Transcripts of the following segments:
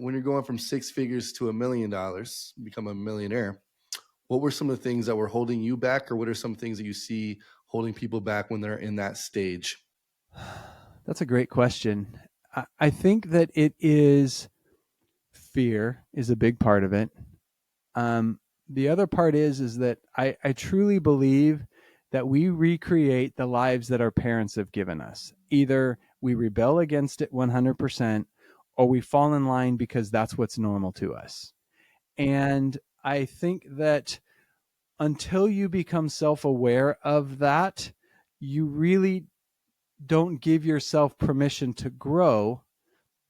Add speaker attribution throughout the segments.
Speaker 1: when you're going from six figures to $1 million, become a millionaire, what were some of the things that were holding you back, or what are some things that you see holding people back when they're in that stage?
Speaker 2: That's a great question. I think that it is fear is a big part of it. The other part is that I truly believe that we recreate the lives that our parents have given us. Either we rebel against it 100%, or we fall in line because that's what's normal to us. And I think that until you become self-aware of that, you really don't give yourself permission to grow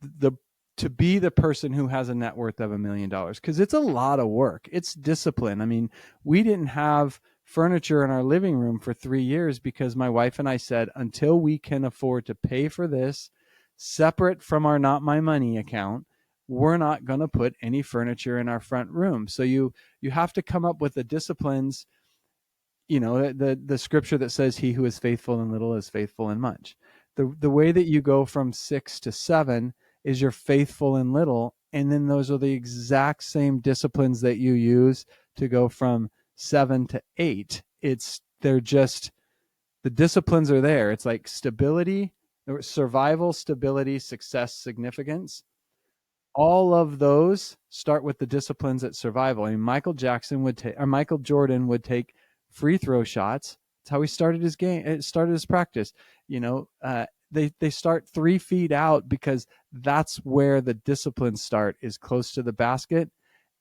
Speaker 2: the to be the person who has a net worth of $1 million, because it's a lot of work. It's discipline. I mean, we didn't have furniture in our living room for 3 years because my wife and I said, until we can afford to pay for this separate from our not my money account, we're not going to put any furniture in our front room. So you have to come up with the disciplines, the scripture that says he who is faithful in little is faithful in much. The way that you go from 6 to 7 is you're faithful in little, and then those are the exact same disciplines that you use to go from 7 to 8. They're just, the disciplines are there. It's like stability, survival, stability, success, significance. All of those start with the disciplines at survival. I mean, Michael Jordan would take free throw shots. That's how he started his game. It started his practice. They start 3 feet out because that's where the disciplines start, is close to the basket.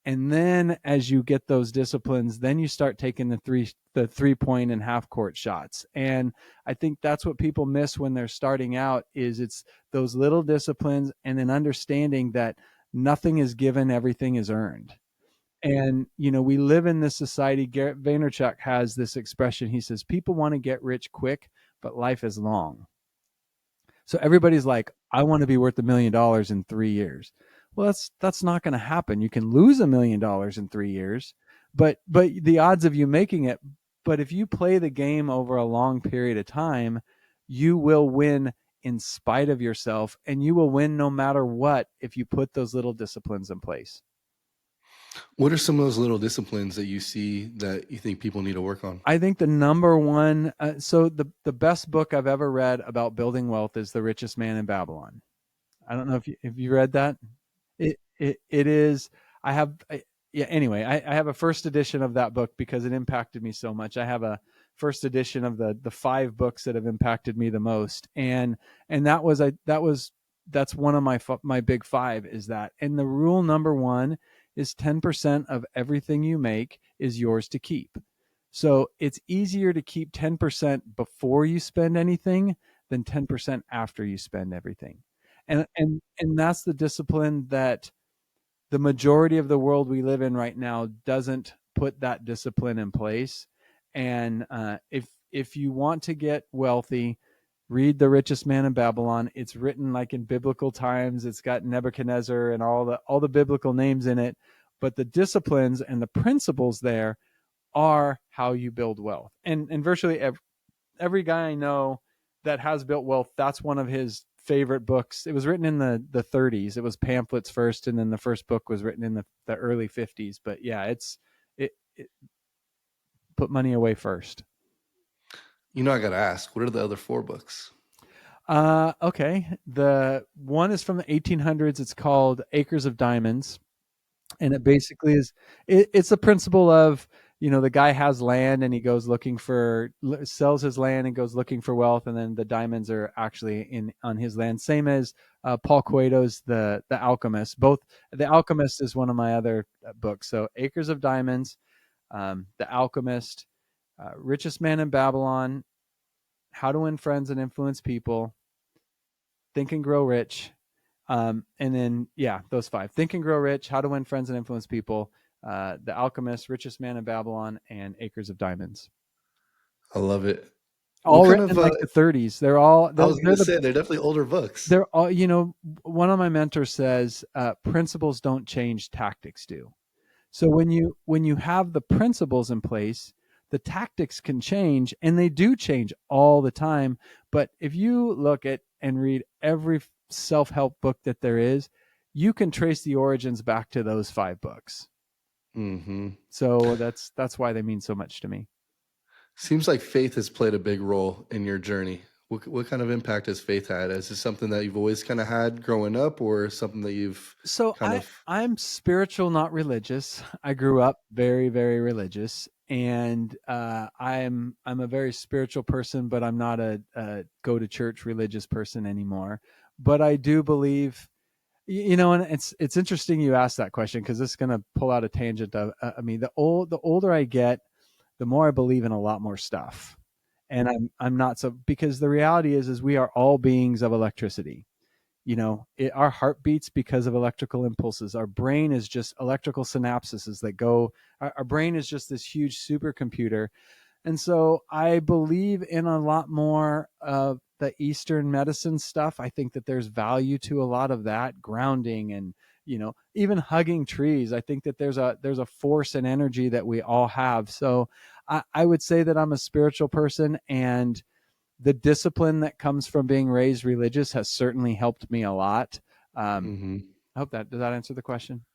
Speaker 2: And then as you get those disciplines, then you start taking the 3-point and half court shots. And I think that's what people miss when they're starting out, is it's those little disciplines, and then understanding that nothing is given, everything is earned. And, we live in this society. Garrett Vaynerchuk has this expression. He says, people want to get rich quick, but life is long. So everybody's like, I want to be worth $1 million in 3 years. Well, that's not going to happen. You can lose $1 million in 3 years, but the odds of you making it. But if you play the game over a long period of time, you will win in spite of yourself, and you will win no matter what if you put those little disciplines in place.
Speaker 1: What are some of those little disciplines that you see that you think people need to work on?
Speaker 2: I think the number one, so the best book I've ever read about building wealth is The Richest Man in Babylon. I don't know if you read that. It is. I have. Yeah. Anyway, I have a first edition of that book because it impacted me so much. I have a first edition of the 5 books that have impacted me the most, and that's one of my big 5 is that. And the rule number 1 is 10% of everything you make is yours to keep. So it's easier to keep 10% before you spend anything than 10% after you spend everything. And that's the discipline that the majority of the world we live in right now doesn't put that discipline in place. And if you want to get wealthy, read The Richest Man in Babylon. It's written like in biblical times. It's got Nebuchadnezzar and all the biblical names in it, but the disciplines and the principles there are how you build wealth. And virtually every guy I know that has built wealth, that's one of his favorite books. It was written in the 30s. It was pamphlets first, and then the first book was written in the early 50s. But yeah, it put money away first.
Speaker 1: I got to ask, what are the other 4 books?
Speaker 2: Okay. The one is from the 1800s. It's called Acres of Diamonds. And it basically is, it's a principle of, the guy has land and he goes sells his land and goes looking for wealth. And then the diamonds are actually on his land. Same as Paul Coelho's The Alchemist. Both The Alchemist is one of my other books. So Acres of Diamonds, The Alchemist, Richest Man in Babylon, How to Win Friends and Influence People, Think and Grow Rich. And then, those 5: Think and Grow Rich, How to Win Friends and Influence People, The Alchemist, Richest Man in Babylon, and Acres of Diamonds.
Speaker 1: I love it.
Speaker 2: All written in like the 30s. They're all.
Speaker 1: I was going to say they're definitely older books.
Speaker 2: They're all. One of my mentors says, principles don't change, tactics do. So when you have the principles in place, the tactics can change, and they do change all the time. But if you look at and read every self-help book that there is, you can trace the origins back to those 5 books.
Speaker 1: Hmm.
Speaker 2: So that's why they mean so much to me.
Speaker 1: Seems like faith has played a big role in your journey. What kind of impact has faith had? Is this something that you've always kind of had growing up, or something that you've
Speaker 2: So
Speaker 1: kind of?
Speaker 2: I'm spiritual, not religious. I grew up very, very religious, and I'm a very spiritual person, but I'm not a go to church religious person anymore. But I do believe, and it's interesting you asked that question, because this is going to pull out a tangent of, I mean, the older I get, the more I believe in a lot more stuff, and I'm not so, because the reality is we are all beings of electricity. Our heart beats because of electrical impulses. Our brain is just electrical synapses that go. Our brain is just this huge supercomputer, and so I believe in a lot more of the Eastern medicine stuff. I think that there's value to a lot of that, grounding, and even hugging trees. I think that there's a force and energy that we all have. So I would say that I'm a spiritual person, and the discipline that comes from being raised religious has certainly helped me a lot.
Speaker 1: Hmm.
Speaker 2: I hope that, does that answer the question?